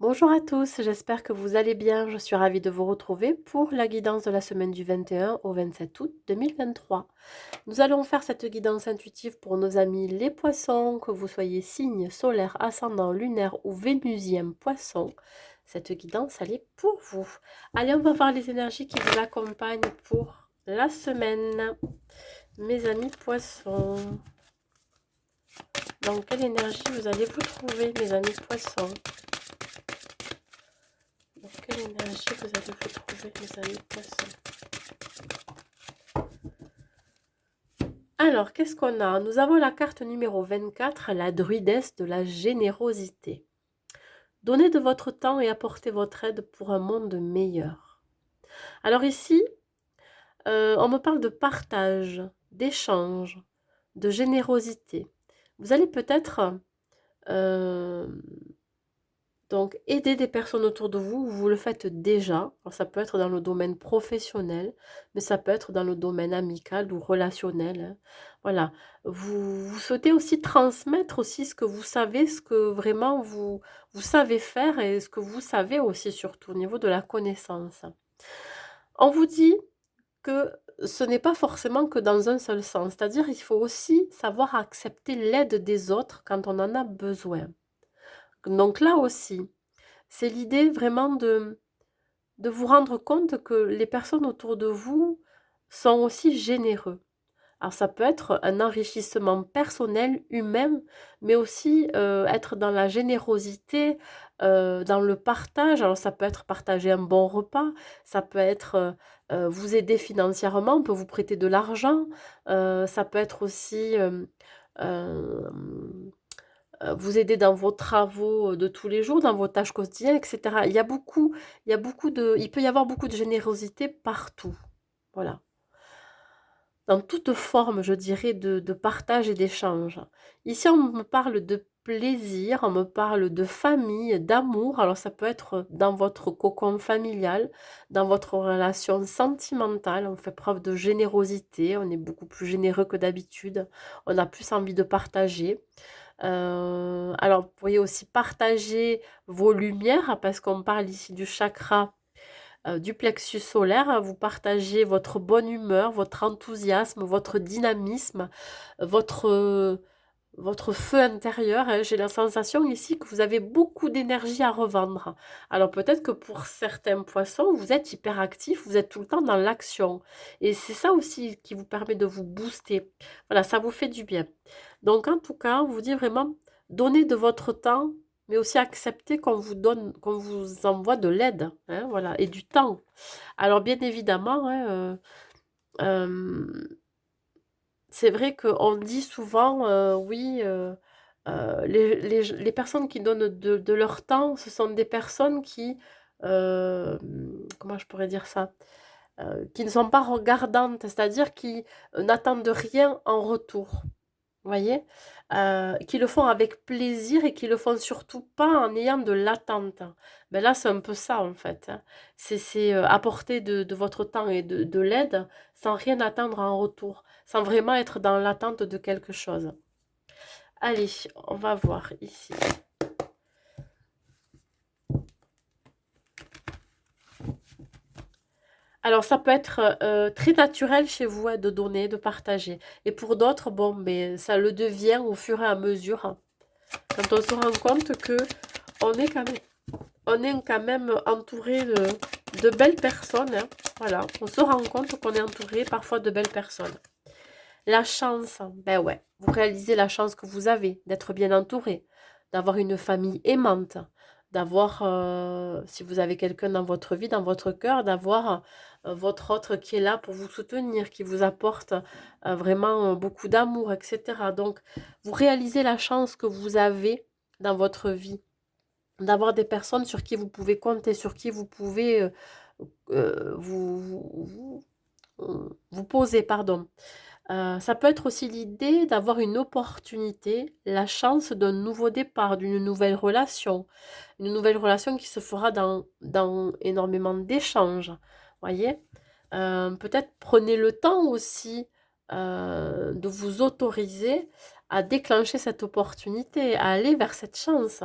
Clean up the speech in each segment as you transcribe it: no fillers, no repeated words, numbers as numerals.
Bonjour à tous, j'espère que vous allez bien. Je suis ravie de vous retrouver pour la guidance de la semaine du 21 au 27 août 2023. Nous allons faire cette guidance intuitive pour nos amis les poissons, que vous soyez signe solaire, ascendant, lunaire ou vénusien poisson. Cette guidance, elle est pour vous. Allez, on va voir les énergies qui vous accompagnent pour la semaine. Mes amis poissons, dans quelle énergie vous allez vous trouver, mes amis poissons? Dans quelle énergie vous allez vous trouver, mes amis poissons? Alors, qu'est-ce qu'on a? Nous avons la carte numéro 24, la druidesse de la générosité. Donnez de votre temps et apportez votre aide pour un monde meilleur. Alors ici, on me parle de partage, d'échange, de générosité. Vous allez peut-être donc, aider des personnes autour de vous, vous le faites déjà. Alors, ça peut être dans le domaine professionnel, mais ça peut être dans le domaine amical ou relationnel, hein. Voilà. Vous souhaitez aussi transmettre aussi ce que vous savez, ce que vraiment vous savez faire et ce que vous savez aussi surtout au niveau de la connaissance. On vous dit que ce n'est pas forcément que dans un seul sens. C'est-à-dire, il faut aussi savoir accepter l'aide des autres quand on en a besoin. Donc là aussi, c'est l'idée vraiment de vous rendre compte que les personnes autour de vous sont aussi généreux. Alors ça peut être un enrichissement personnel, humain, mais aussi être dans la générosité, dans le partage. Alors ça peut être partager un bon repas, ça peut être vous aider financièrement, on peut vous prêter de l'argent, ça peut être aussi vous aider dans vos travaux de tous les jours, dans vos tâches quotidiennes, et cetera. Il peut y avoir beaucoup de générosité partout. Voilà. Dans toute forme, je dirais, de partage et d'échange. Ici, on me parle de plaisir, on me parle de famille, d'amour. Alors, ça peut être dans votre cocon familial, dans votre relation sentimentale. On fait preuve de générosité, on est beaucoup plus généreux que d'habitude. On a plus envie de partager. Alors, vous pourriez aussi partager vos lumières, parce qu'on parle ici du chakra du plexus solaire. Vous partagez votre bonne humeur, votre enthousiasme, votre dynamisme, votre, votre feu intérieur, hein. J'ai la sensation ici que vous avez beaucoup d'énergie à revendre. Alors peut-être que pour certains poissons, vous êtes hyperactif, vous êtes tout le temps dans l'action. Et c'est ça aussi qui vous permet de vous booster. Voilà, ça vous fait du bien. Donc en tout cas, on vous dit vraiment, donnez de votre temps, mais aussi accepter qu'on vous donne, qu'on vous envoie de l'aide, hein, voilà, et du temps. Alors bien évidemment, hein, c'est vrai qu'on dit souvent, oui, les personnes qui donnent de leur temps, ce sont des personnes qui, comment je pourrais dire ça? Qui ne sont pas regardantes, c'est-à-dire qui n'attendent rien en retour. Vous voyez? Qui le font avec plaisir et qui le font surtout pas en ayant de l'attente. Ben là, c'est un peu ça, en fait, hein. C'est, apporter de votre temps et de l'aide sans rien attendre en retour, sans vraiment être dans l'attente de quelque chose. Allez, on va voir ici. Alors ça peut être, très naturel chez vous, hein, de donner, de partager et pour d'autres, bon, beh, ça le devient au fur et à mesure, hein. Quand on se rend compte que on est quand même entouré de belles personnes, hein. Voilà, on se rend compte qu'on est entouré parfois de belles personnes. La chance, ben ouais, vous réalisez la chance que vous avez d'être bien entouré, d'avoir une famille aimante, d'avoir, si vous avez quelqu'un dans votre vie, dans votre cœur, d'avoir votre autre qui est là pour vous soutenir, qui vous apporte vraiment beaucoup d'amour, etc. Donc, vous réalisez la chance que vous avez dans votre vie d'avoir des personnes sur qui vous pouvez compter, sur qui vous pouvez vous poser, pardon. Ça peut être aussi l'idée d'avoir une opportunité, la chance d'un nouveau départ, d'une nouvelle relation. Une nouvelle relation qui se fera dans énormément d'échanges. Voyez? Peut-être prenez le temps aussi de vous autoriser à déclencher cette opportunité, à aller vers cette chance.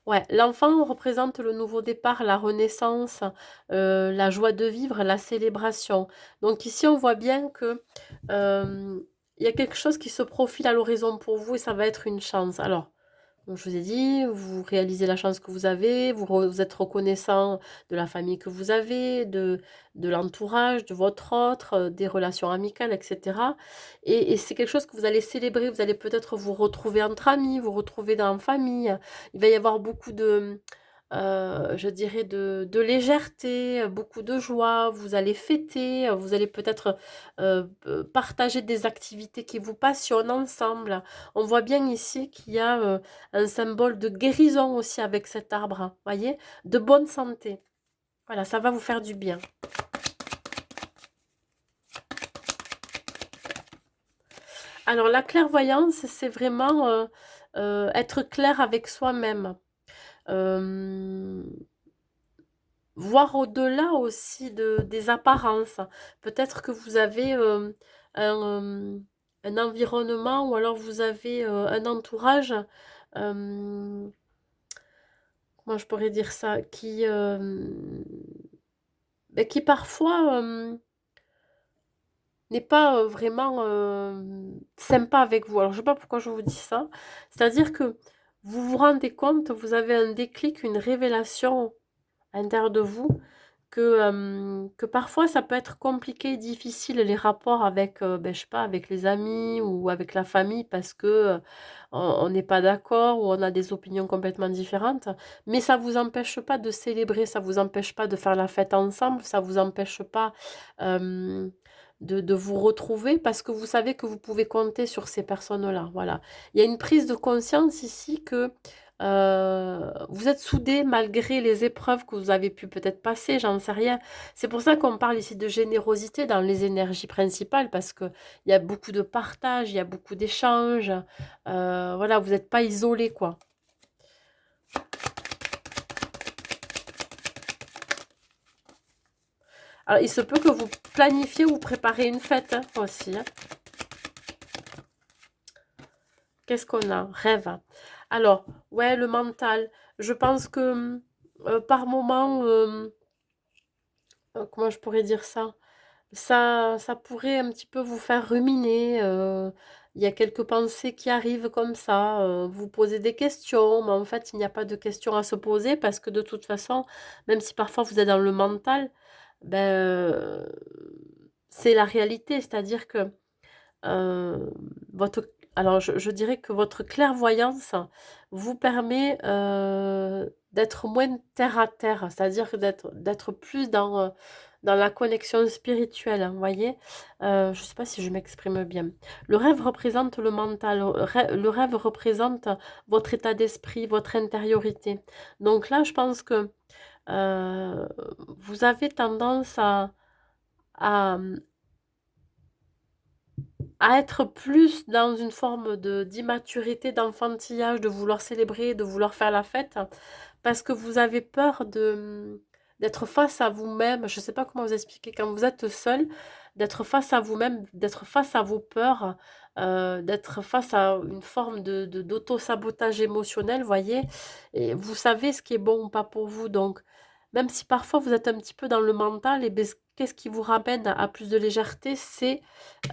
Ouais, l'enfant représente le nouveau départ, la renaissance, la joie de vivre, la célébration. Donc ici, on voit bien que, il y a quelque chose qui se profile à l'horizon pour vous et ça va être une chance. Alors, donc je vous ai dit, vous réalisez la chance que vous avez, vous êtes reconnaissant de la famille que vous avez, de l'entourage, de votre autre, des relations amicales, etc. Et c'est quelque chose que vous allez célébrer. Vous allez peut-être vous retrouver entre amis, vous retrouver dans la famille. Il va y avoir beaucoup de, je dirais, de légèreté, beaucoup de joie. Vous allez fêter, vous allez peut-être partager des activités qui vous passionnent ensemble. On voit bien ici qu'il y a un symbole de guérison aussi avec cet arbre, hein, voyez, de bonne santé. Voilà, ça va vous faire du bien. Alors, la clairvoyance, c'est vraiment être clair avec soi-même. Euh, Voir au-delà aussi des apparences. Peut-être que vous avez un environnement ou alors vous avez un entourage, euh, comment je pourrais dire ça, ben, qui parfois n'est pas vraiment sympa avec vous. Alors, je ne sais pas pourquoi je vous dis ça. C'est-à-dire que vous vous rendez compte, vous avez un déclic, une révélation à l'intérieur de vous, que parfois ça peut être compliqué et difficile les rapports avec, ben, je sais pas, avec les amis ou avec la famille parce que on n'est pas d'accord ou on a des opinions complètement différentes. Mais ça vous empêche pas de célébrer, ça vous empêche pas de faire la fête ensemble, ça vous empêche pas euh, de vous retrouver parce que vous savez que vous pouvez compter sur ces personnes-là. Voilà. Il y a une prise de conscience ici que vous êtes soudés malgré les épreuves que vous avez pu peut-être passer, j'en sais rien. C'est pour ça qu'on parle ici de générosité dans les énergies principales, parce qu'il y a beaucoup de partage, il y a beaucoup d'échanges. Voilà, vous n'êtes pas isolés, quoi. Alors, il se peut que vous planifiez ou préparez une fête hein, aussi. Hein. Qu'est-ce qu'on a? Rêve. Alors, ouais, le mental. Je pense que par moment, comment je pourrais dire ça? Ça pourrait un petit peu vous faire ruminer. Il y a quelques pensées qui arrivent comme ça. Vous posez des questions, mais en fait, il n'y a pas de questions à se poser parce que de toute façon, même si parfois vous êtes dans le mental, ben, c'est la réalité. C'est-à-dire que euh, votre, alors je dirais que votre clairvoyance vous permet d'être moins terre à terre, c'est-à-dire que d'être plus dans la connexion spirituelle, hein, vous voyez. Je ne sais pas si je m'exprime bien. Le rêve représente le mental, le rêve représente votre état d'esprit, votre intériorité. Donc là, je pense que euh, vous avez tendance à, à être plus dans une forme de d'immaturité, d'enfantillage, de vouloir célébrer, de vouloir faire la fête, parce que vous avez peur d'être face à vous-même. Je ne sais pas comment vous expliquer. Quand vous êtes seul, d'être face à vous-même, d'être face à vos peurs, d'être face à une forme d'auto-sabotage émotionnel, voyez. Et vous savez ce qui est bon ou pas pour vous. Donc, même si parfois vous êtes un petit peu dans le mental, et ben, qu'est-ce qui vous ramène à plus de légèreté, c'est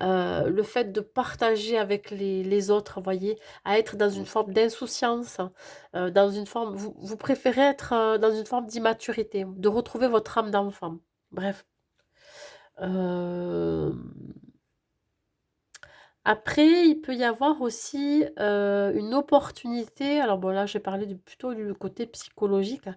le fait de partager avec les autres, voyez, à être dans une forme d'insouciance, dans une forme, vous préférez être dans une forme d'immaturité, de retrouver votre âme d'enfant. Bref. Euh, Après, il peut y avoir aussi une opportunité, alors bon là j'ai parlé plutôt du côté psychologique, hein,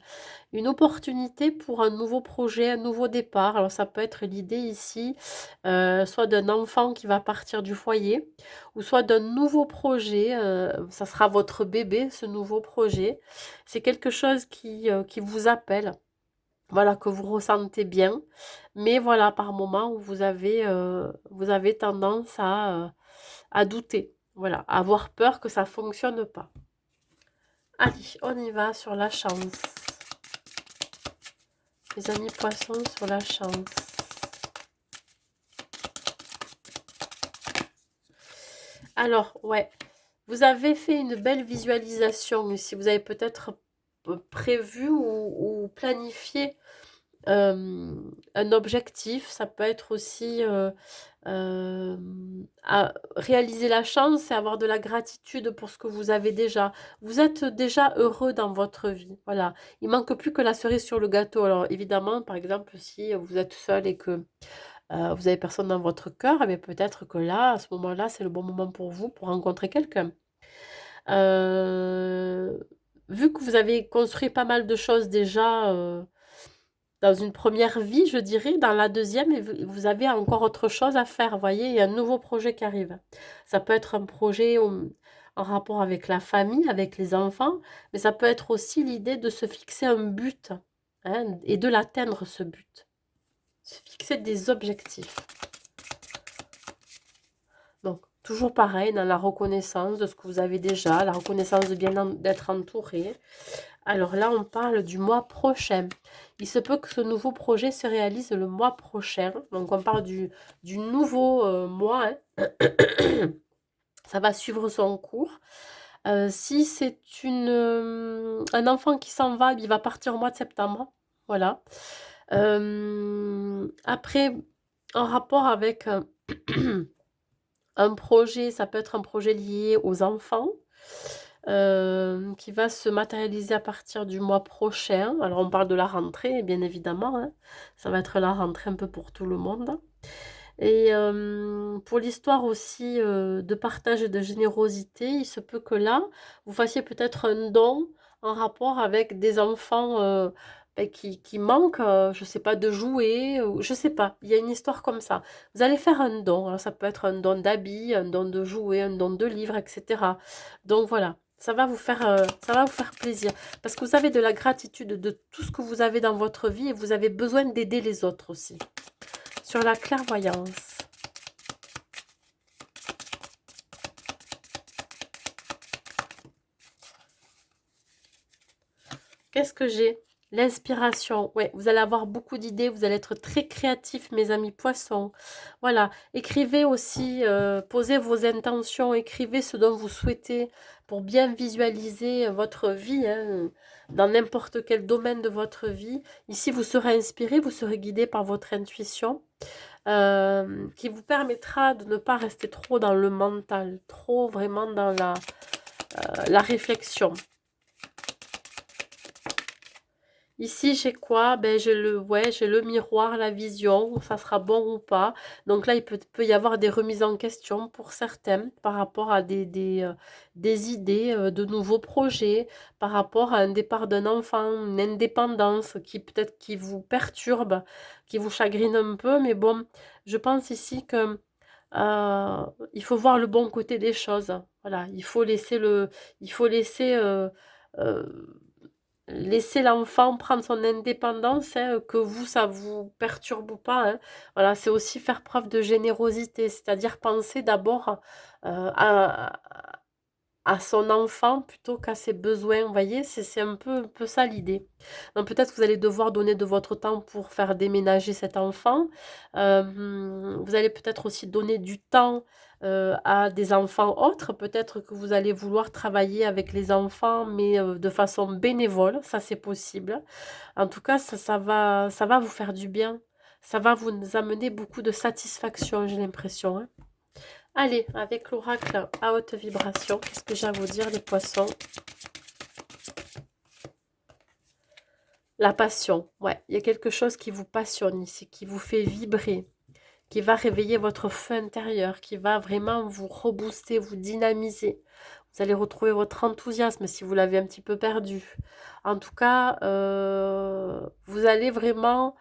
une opportunité pour un nouveau projet, un nouveau départ. Alors ça peut être l'idée ici, soit d'un enfant qui va partir du foyer, ou soit d'un nouveau projet, ça sera votre bébé, ce nouveau projet. C'est quelque chose qui vous appelle, voilà, que vous ressentez bien, mais voilà, par moment où vous avez tendance à douter, voilà, à avoir peur que ça fonctionne pas. Allez, on y va sur la chance. Les amis poissons sur la chance. Alors, ouais, vous avez fait une belle visualisation ici. Vous avez peut-être prévu ou planifié un objectif. Ça peut être aussi réaliser la chance et avoir de la gratitude pour ce que vous avez déjà. Vous êtes déjà heureux dans votre vie. Voilà. Il manque plus que la cerise sur le gâteau. Alors évidemment, par exemple, si vous êtes seul et que vous avez personne dans votre cœur, eh bien peut-être que là, à ce moment-là, c'est le bon moment pour vous pour rencontrer quelqu'un. Heu, Vu que vous avez construit pas mal de choses déjà, dans une première vie, je dirais, dans la deuxième, et vous avez encore autre chose à faire, vous voyez? Il y a un nouveau projet qui arrive. Ça peut être un projet, en rapport avec la famille, avec les enfants, mais ça peut être aussi l'idée de se fixer un but, hein, et de l'atteindre ce but. Se fixer des objectifs. Donc, toujours pareil, dans la reconnaissance de ce que vous avez déjà, la reconnaissance de bien d'être entouré. Alors là, on parle du mois prochain. Il se peut que ce nouveau projet se réalise le mois prochain. Donc, on parle du nouveau mois, hein. Ça va suivre son cours. Si c'est un enfant qui s'en va, il va partir au mois de septembre. Voilà. Après, en rapport avec un projet, ça peut être un projet lié aux enfants, qui va se matérialiser à partir du mois prochain. Alors on parle de la rentrée, bien évidemment, hein. Ça va être la rentrée un peu pour tout le monde. Et pour l'histoire aussi, de partage et de générosité, il se peut que là, vous fassiez peut-être un don en rapport avec des enfants, qui manquent, je sais pas, de jouets, ou je sais pas. Il y a une histoire comme ça. Vous allez faire un don, alors ça peut être un don d'habits, un don de jouets, un don de livres, et cetera. Donc voilà, ça va vous faire plaisir parce que vous avez de la gratitude de tout ce que vous avez dans votre vie et vous avez besoin d'aider les autres aussi. Sur la clairvoyance. Qu'est-ce que j'ai? L'inspiration. Ouais, vous allez avoir beaucoup d'idées, vous allez être très créatifs, mes amis poissons. Voilà. Écrivez aussi, posez vos intentions, écrivez ce dont vous souhaitez pour bien visualiser votre vie, hein, dans n'importe quel domaine de votre vie. Ici, vous serez inspiré, vous serez guidé par votre intuition, qui vous permettra de ne pas rester trop dans le mental, trop vraiment dans la réflexion. Ici, j'ai quoi? Ben, j'ai le miroir, la vision, ça sera bon ou pas. Donc là, peut y avoir des remises en question pour certains par rapport à des idées, de nouveaux projets, par rapport à un départ d'un enfant, une indépendance qui peut-être qui vous perturbe, qui vous chagrine un peu. Mais bon, je pense ici que il faut voir le bon côté des choses. Voilà, il faut euh, laisser l'enfant prendre son indépendance, hein, que vous, ça vous perturbe ou pas, hein. Voilà, c'est aussi faire preuve de générosité, c'est-à-dire penser d'abord à son enfant plutôt qu'à ses besoins. Vous voyez, c'est un peu ça l'idée. Donc peut-être que vous allez devoir donner de votre temps pour faire déménager cet enfant. Vous allez peut-être aussi donner du temps à des enfants autres. Peut-être que vous allez vouloir travailler avec les enfants, mais de façon bénévole. Ça, c'est possible. En tout cas, ça va vous faire du bien. Ça va vous amener beaucoup de satisfaction, j'ai l'impression, hein. Allez, avec l'oracle à haute vibration, qu'est-ce que j'ai à vous dire, les poissons? La passion, ouais, il y a quelque chose qui vous passionne ici, qui vous fait vibrer, qui va réveiller votre feu intérieur, qui va vraiment vous rebooster, vous dynamiser. Vous allez retrouver votre enthousiasme si vous l'avez un petit peu perdu. En tout cas, vous allez vraiment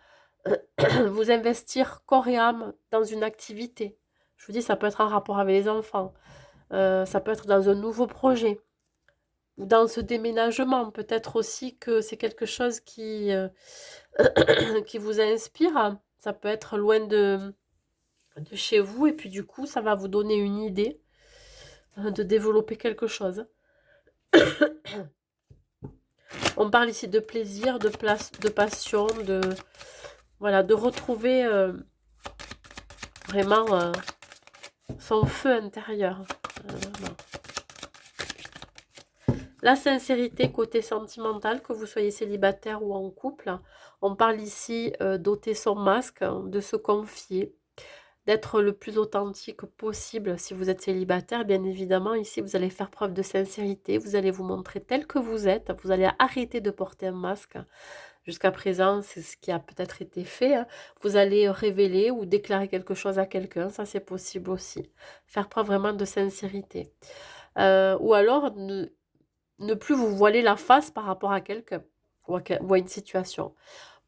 vous investir corps et âme dans une activité. Je vous dis, ça peut être en rapport avec les enfants. Ça peut être dans un nouveau projet ou dans ce déménagement. Peut-être aussi que c'est quelque chose qui vous inspire. Ça peut être loin de chez vous et puis du coup, ça va vous donner une idée de développer quelque chose. On parle ici de plaisir, de place, de passion, voilà, de retrouver vraiment son feu intérieur. Voilà. La sincérité côté sentimental, que vous soyez célibataire ou en couple. On parle ici d'ôter son masque, hein, de se confier, d'être le plus authentique possible si vous êtes célibataire. Bien évidemment, ici, vous allez faire preuve de sincérité, vous allez vous montrer tel que vous êtes, vous allez arrêter de porter un masque. Jusqu'à présent, c'est ce qui a peut-être été fait, hein. Vous allez révéler ou déclarer quelque chose à quelqu'un, ça c'est possible aussi. Faire preuve vraiment de sincérité. Ou alors, ne plus vous voiler la face par rapport à quelqu'un ou à une situation.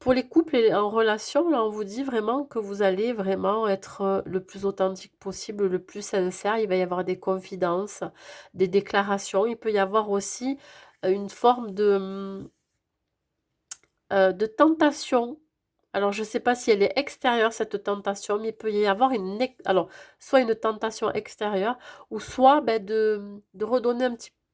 Pour les couples et en relation, là, on vous dit vraiment que vous allez vraiment être le plus authentique possible, le plus sincère. Il va y avoir des confidences, des déclarations. Il peut y avoir aussi une forme de tentation. Alors, je ne sais pas si elle est extérieure, cette tentation, mais il peut y avoir alors, soit une tentation extérieure, ou soit ben, de redonner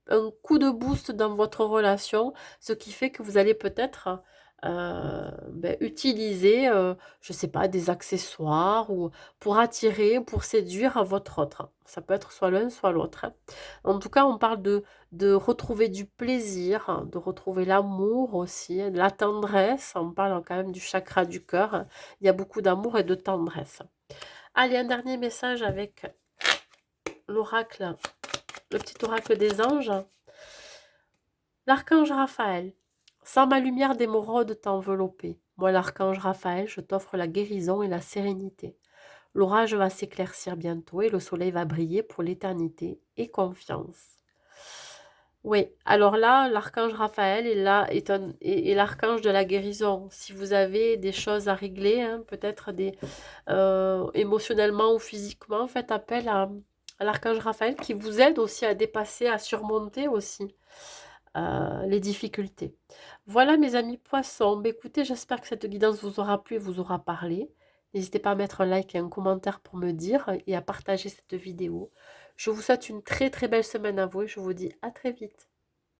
un coup de boost dans votre relation, ce qui fait que vous allez peut-être ben, utiliser, je ne sais pas, des accessoires ou pour attirer, pour séduire votre autre. Ça peut être soit l'un, soit l'autre, hein. En tout cas, on parle de retrouver du plaisir, hein, de retrouver l'amour aussi, hein, de la tendresse. On parle quand même du chakra du cœur, hein. Il y a beaucoup d'amour et de tendresse. Allez, un dernier message avec l'oracle, le petit oracle des anges. L'archange Raphaël. Sans ma lumière d'émeraude t'envelopper. Moi, l'archange Raphaël, je t'offre la guérison et la sérénité. L'orage va s'éclaircir bientôt et le soleil va briller pour l'éternité. Et confiance. Oui, alors là, l'archange Raphaël est là, est l'archange de la guérison. Si vous avez des choses à régler, hein, peut-être émotionnellement ou physiquement, faites appel à l'archange Raphaël qui vous aide aussi à dépasser, à surmonter aussi les difficultés. Voilà mes amis poissons. Bah, écoutez, j'espère que cette guidance vous aura plu et vous aura parlé. N'hésitez pas à mettre un like et un commentaire pour me dire et à partager cette vidéo. Je vous souhaite une très très belle semaine à vous et je vous dis à très vite.